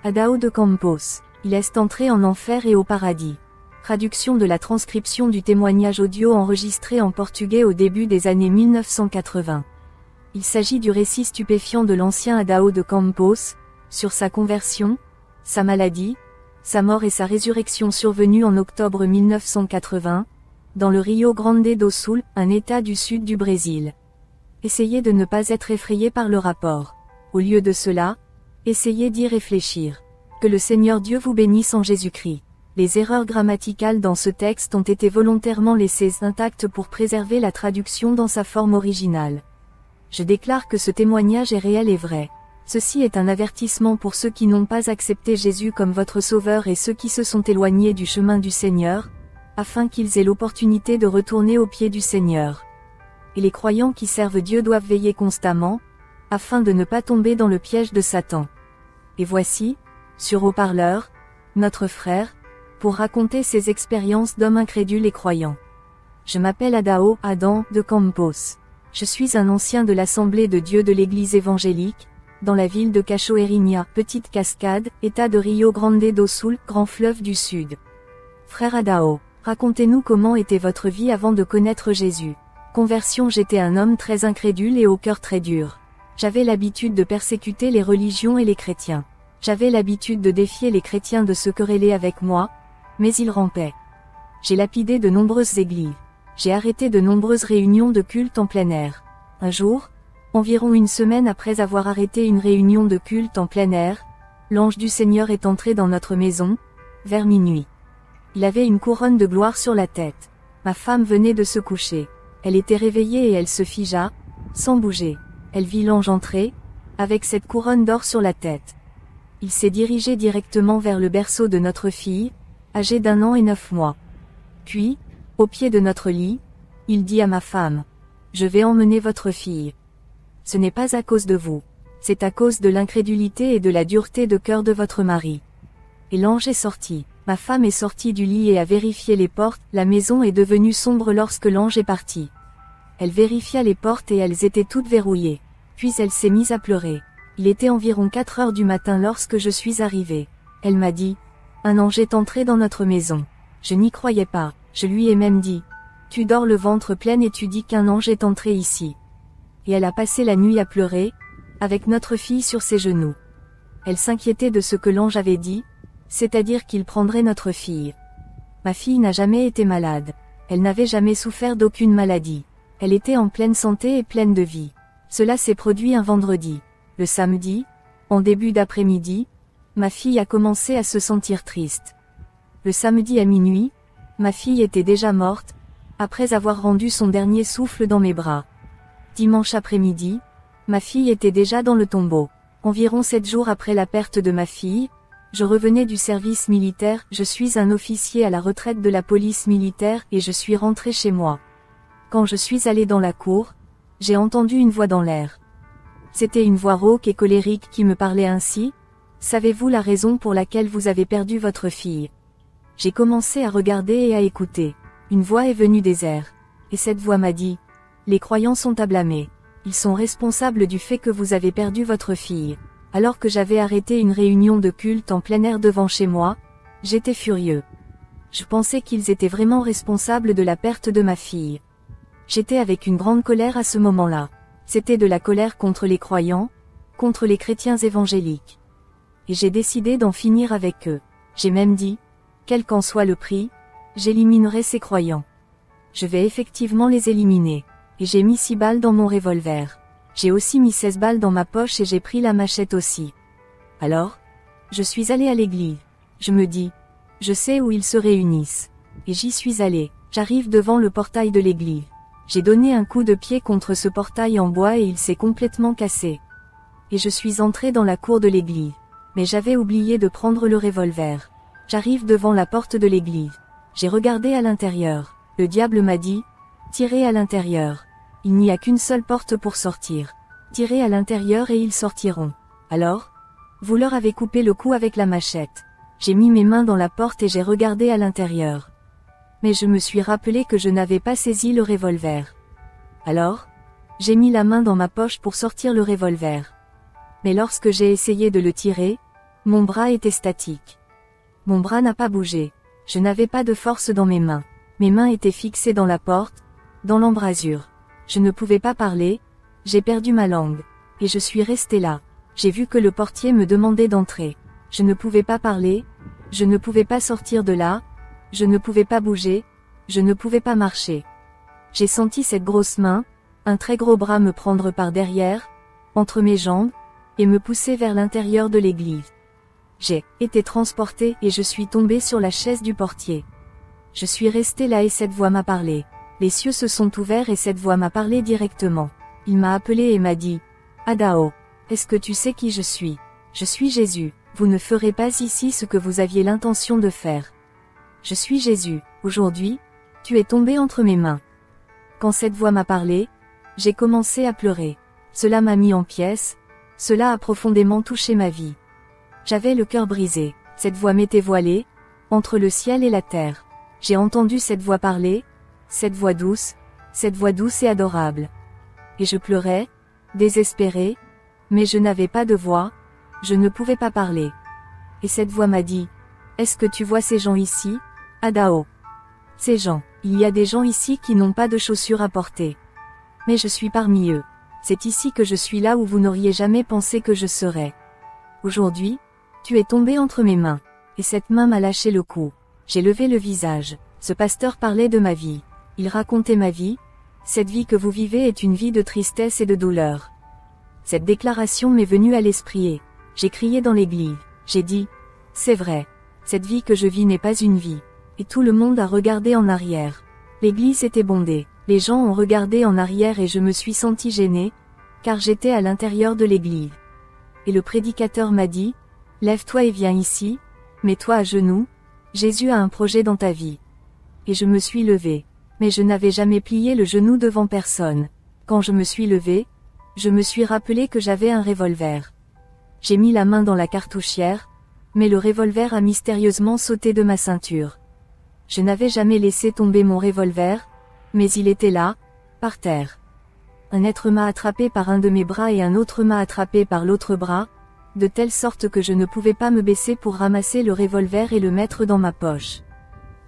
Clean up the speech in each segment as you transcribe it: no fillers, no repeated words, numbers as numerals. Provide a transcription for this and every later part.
Adão de Campos. Il est entré en enfer et au paradis. Traduction de la transcription du témoignage audio enregistré en portugais au début des années 1980. Il s'agit du récit stupéfiant de l'ancien Adão de Campos, sur sa conversion, sa maladie, sa mort et sa résurrection survenue en octobre 1980, dans le Rio Grande do Sul, un état du sud du Brésil. Essayez de ne pas être effrayé par le rapport. Au lieu de cela, essayez d'y réfléchir. Que le Seigneur Dieu vous bénisse en Jésus-Christ. Les erreurs grammaticales dans ce texte ont été volontairement laissées intactes pour préserver la traduction dans sa forme originale. Je déclare que ce témoignage est réel et vrai. Ceci est un avertissement pour ceux qui n'ont pas accepté Jésus comme votre sauveur et ceux qui se sont éloignés du chemin du Seigneur, afin qu'ils aient l'opportunité de retourner aux pieds du Seigneur. Et les croyants qui servent Dieu doivent veiller constamment, afin de ne pas tomber dans le piège de Satan. Et voici, sur haut-parleur, notre frère, pour raconter ses expériences d'homme incrédule et croyant. Je m'appelle Adão de Campos. Je suis un ancien de l'Assemblée de Dieu de l'Église évangélique, dans la ville de Cachoeirinha, petite cascade, état de Rio Grande do Sul, grand fleuve du Sud. Frère Adão, racontez-nous comment était votre vie avant de connaître Jésus. Conversion. J'étais un homme très incrédule et au cœur très dur. J'avais l'habitude de persécuter les religions et les chrétiens. J'avais l'habitude de défier les chrétiens de se quereller avec moi, mais ils rampaient. J'ai lapidé de nombreuses églises. J'ai arrêté de nombreuses réunions de culte en plein air. Un jour, environ une semaine après avoir arrêté une réunion de culte en plein air, l'ange du Seigneur est entré dans notre maison, vers minuit. Il avait une couronne de gloire sur la tête. Ma femme venait de se coucher. Elle était réveillée et elle se figea, sans bouger. Elle vit l'ange entrer, avec cette couronne d'or sur la tête. Il s'est dirigé directement vers le berceau de notre fille, âgée d'1 an et 9 mois. Puis, au pied de notre lit, il dit à ma femme, « Je vais emmener votre fille. Ce n'est pas à cause de vous. C'est à cause de l'incrédulité et de la dureté de cœur de votre mari. » Et l'ange est sorti. Ma femme est sortie du lit et a vérifié les portes. La maison est devenue sombre lorsque l'ange est parti. Elle vérifia les portes et elles étaient toutes verrouillées. Puis elle s'est mise à pleurer. Il était environ 4 heures du matin lorsque je suis arrivée. Elle m'a dit, « Un ange est entré dans notre maison. » Je n'y croyais pas. Je lui ai même dit, « Tu dors le ventre plein et tu dis qu'un ange est entré ici. » Et elle a passé la nuit à pleurer, avec notre fille sur ses genoux. Elle s'inquiétait de ce que l'ange avait dit, c'est-à-dire qu'il prendrait notre fille. Ma fille n'a jamais été malade. Elle n'avait jamais souffert d'aucune maladie. Elle était en pleine santé et pleine de vie. Cela s'est produit un vendredi. Le samedi, en début d'après-midi, ma fille a commencé à se sentir triste. Le samedi à minuit, ma fille était déjà morte, après avoir rendu son dernier souffle dans mes bras. Dimanche après-midi, ma fille était déjà dans le tombeau. Environ 7 jours après la perte de ma fille, je revenais du service militaire. Je suis un officier à la retraite de la police militaire et je suis rentré chez moi. Quand je suis allé dans la cour, j'ai entendu une voix dans l'air. C'était une voix rauque et colérique qui me parlait ainsi. « Savez-vous la raison pour laquelle vous avez perdu votre fille ?» J'ai commencé à regarder et à écouter. Une voix est venue des airs. Et cette voix m'a dit, « Les croyants sont à blâmer. Ils sont responsables du fait que vous avez perdu votre fille. » Alors que j'avais arrêté une réunion de culte en plein air devant chez moi, j'étais furieux. Je pensais qu'ils étaient vraiment responsables de la perte de ma fille. J'étais avec une grande colère à ce moment-là. C'était de la colère contre les croyants, contre les chrétiens évangéliques. Et j'ai décidé d'en finir avec eux. J'ai même dit, quel qu'en soit le prix, j'éliminerai ces croyants. Je vais effectivement les éliminer. Et j'ai mis 6 balles dans mon revolver. J'ai aussi mis 16 balles dans ma poche et j'ai pris la machette aussi. Alors, je suis allé à l'église. Je me dis, je sais où ils se réunissent. Et j'y suis allé. J'arrive devant le portail de l'église. J'ai donné un coup de pied contre ce portail en bois et il s'est complètement cassé. Et je suis entré dans la cour de l'église. Mais j'avais oublié de prendre le revolver. J'arrive devant la porte de l'église. J'ai regardé à l'intérieur. Le diable m'a dit, tirez à l'intérieur. Il n'y a qu'une seule porte pour sortir. Tirez à l'intérieur et ils sortiront. Alors, vous leur avez coupé le cou avec la machette. J'ai mis mes mains dans la porte et j'ai regardé à l'intérieur. Mais je me suis rappelé que je n'avais pas saisi le revolver. Alors, j'ai mis la main dans ma poche pour sortir le revolver. Mais lorsque j'ai essayé de le tirer, Mon bras était statique. Mon bras n'a pas bougé. Je n'avais pas de force dans mes mains. Mes mains étaient fixées dans la porte, dans l'embrasure. Je ne pouvais pas parler, j'ai perdu ma langue. Et je suis resté là. J'ai vu que le portier me demandait d'entrer. Je ne pouvais pas parler, je ne pouvais pas sortir de là, je ne pouvais pas bouger, je ne pouvais pas marcher. J'ai senti cette grosse main, un très gros bras me prendre par derrière, entre mes jambes, et me pousser vers l'intérieur de l'église. J'ai été transporté et je suis tombé sur la chaise du portier. Je suis resté là et cette voix m'a parlé. Les cieux se sont ouverts et cette voix m'a parlé directement. Il m'a appelé et m'a dit, « Adao, est-ce que tu sais qui je suis? Je suis Jésus, vous ne ferez pas ici ce que vous aviez l'intention de faire. Je suis Jésus, aujourd'hui, tu es tombé entre mes mains. » Quand cette voix m'a parlé, j'ai commencé à pleurer. Cela m'a mis en pièces, cela a profondément touché ma vie. J'avais le cœur brisé, cette voix m'était voilée, entre le ciel et la terre. J'ai entendu cette voix parler, cette voix douce et adorable. Et je pleurais, désespéré, mais je n'avais pas de voix, je ne pouvais pas parler. Et cette voix m'a dit, « Est-ce que tu vois ces gens ici, Adao? Ces gens, il y a des gens ici qui n'ont pas de chaussures à porter. Mais je suis parmi eux. C'est ici que je suis là où vous n'auriez jamais pensé que je serais. Aujourd'hui, tu es tombé entre mes mains. » Et cette main m'a lâché le cou. J'ai levé le visage. Ce pasteur parlait de ma vie. Il racontait ma vie. Cette vie que vous vivez est une vie de tristesse et de douleur. Cette déclaration m'est venue à l'esprit et j'ai crié dans l'église. J'ai dit, c'est vrai. Cette vie que je vis n'est pas une vie. Et tout le monde a regardé en arrière. L'église était bondée. Les gens ont regardé en arrière et je me suis senti gêné, car j'étais à l'intérieur de l'église. Et le prédicateur m'a dit, lève-toi et viens ici, mets-toi à genoux, Jésus a un projet dans ta vie. Et je me suis levé. Mais je n'avais jamais plié le genou devant personne. Quand je me suis levé, je me suis rappelé que j'avais un revolver. J'ai mis la main dans la cartouchière, mais le revolver a mystérieusement sauté de ma ceinture. Je n'avais jamais laissé tomber mon revolver, mais il était là, par terre. Un être m'a attrapé par un de mes bras et un autre m'a attrapé par l'autre bras, de telle sorte que je ne pouvais pas me baisser pour ramasser le revolver et le mettre dans ma poche.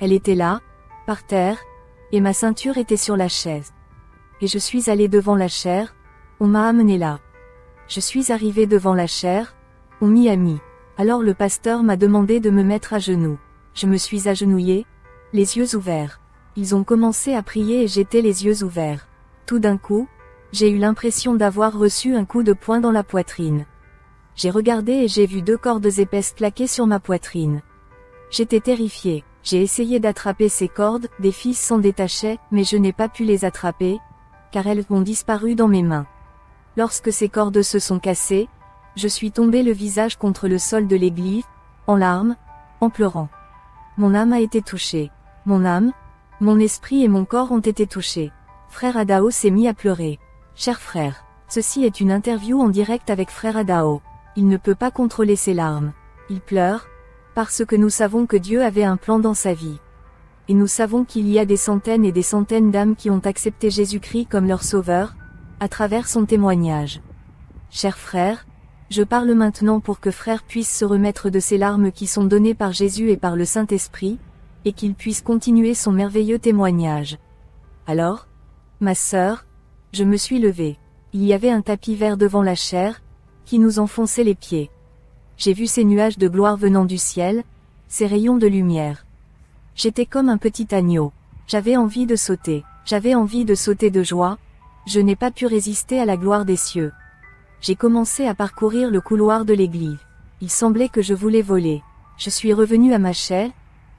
Elle était là, par terre, et ma ceinture était sur la chaise. Et je suis allé devant la chaire, on m'a amené là. Je suis arrivé devant la chaire, on m'y a mis. Alors le pasteur m'a demandé de me mettre à genoux. Je me suis agenouillé, les yeux ouverts. Ils ont commencé à prier et j'étais les yeux ouverts. Tout d'un coup, j'ai eu l'impression d'avoir reçu un coup de poing dans la poitrine. J'ai regardé et j'ai vu 2 cordes épaisses claquer sur ma poitrine. J'étais terrifié. J'ai essayé d'attraper ces cordes, des fils s'en détachaient, mais je n'ai pas pu les attraper, car elles ont disparu dans mes mains. Lorsque ces cordes se sont cassées, je suis tombé le visage contre le sol de l'église, en larmes, en pleurant. Mon âme a été touchée. Mon âme, mon esprit et mon corps ont été touchés. Frère Adao s'est mis à pleurer. Cher frère, ceci est une interview en direct avec frère Adao. Il ne peut pas contrôler ses larmes. Il pleure, parce que nous savons que Dieu avait un plan dans sa vie. Et nous savons qu'il y a des centaines et des centaines d'âmes qui ont accepté Jésus-Christ comme leur sauveur, à travers son témoignage. Cher frère, je parle maintenant pour que frère puisse se remettre de ces larmes qui sont données par Jésus et par le Saint-Esprit, et qu'il puisse continuer son merveilleux témoignage. Alors, ma sœur, je me suis levée. Il y avait un tapis vert devant la chaire, qui nous enfonçait les pieds. J'ai vu ces nuages de gloire venant du ciel, ces rayons de lumière. J'étais comme un petit agneau. J'avais envie de sauter. J'avais envie de sauter de joie. Je n'ai pas pu résister à la gloire des cieux. J'ai commencé à parcourir le couloir de l'église. Il semblait que je voulais voler. Je suis revenu à ma chaise,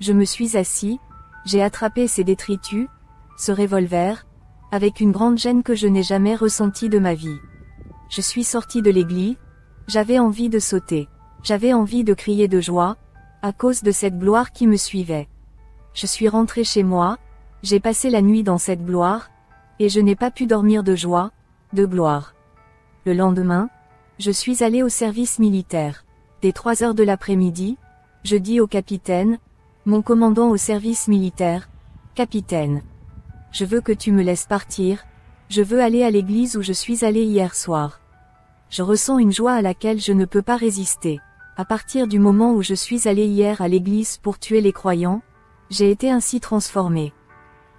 je me suis assis, j'ai attrapé ces détritus, ce revolver, avec une grande gêne que je n'ai jamais ressentie de ma vie. Je suis sorti de l'église, j'avais envie de sauter. J'avais envie de crier de joie, à cause de cette gloire qui me suivait. Je suis rentré chez moi, j'ai passé la nuit dans cette gloire, et je n'ai pas pu dormir de joie, de gloire. Le lendemain, je suis allé au service militaire. Dès 3 heures de l'après-midi, je dis au capitaine, mon commandant au service militaire, capitaine, je veux que tu me laisses partir, je veux aller à l'église où je suis allé hier soir. Je ressens une joie à laquelle je ne peux pas résister. À partir du moment où je suis allé hier à l'église pour tuer les croyants, j'ai été ainsi transformé.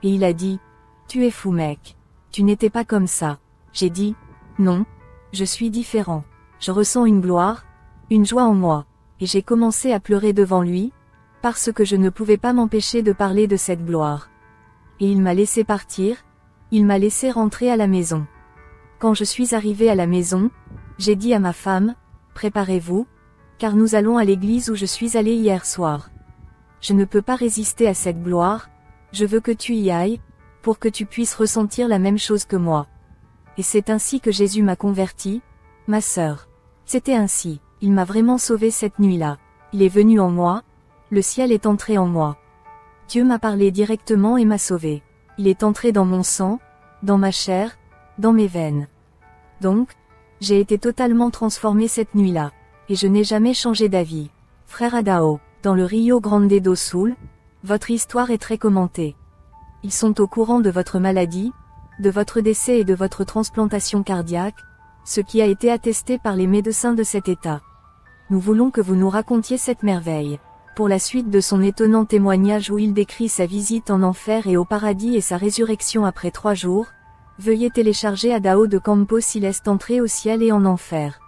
Et il a dit, tu es fou mec. Tu n'étais pas comme ça. J'ai dit, non, je suis différent. Je ressens une gloire, une joie en moi. Et j'ai commencé à pleurer devant lui, parce que je ne pouvais pas m'empêcher de parler de cette gloire. Et il m'a laissé partir, il m'a laissé rentrer à la maison. Quand je suis arrivé à la maison, j'ai dit à ma femme, préparez-vous, car nous allons à l'église où je suis allé hier soir. Je ne peux pas résister à cette gloire, je veux que tu y ailles, pour que tu puisses ressentir la même chose que moi. Et c'est ainsi que Jésus m'a converti, ma sœur. C'était ainsi, il m'a vraiment sauvé cette nuit-là. Il est venu en moi, le ciel est entré en moi. Dieu m'a parlé directement et m'a sauvé. Il est entré dans mon sang, dans ma chair, dans mes veines. Donc, j'ai été totalement transformé cette nuit-là. Et je n'ai jamais changé d'avis. Frère Adao, dans le Rio Grande do Sul, votre histoire est très commentée. Ils sont au courant de votre maladie, de votre décès et de votre transplantation cardiaque, ce qui a été attesté par les médecins de cet état. Nous voulons que vous nous racontiez cette merveille. Pour la suite de son étonnant témoignage où il décrit sa visite en enfer et au paradis et sa résurrection après 3 jours, veuillez télécharger Adao de Campos s'il est entré au ciel et en enfer.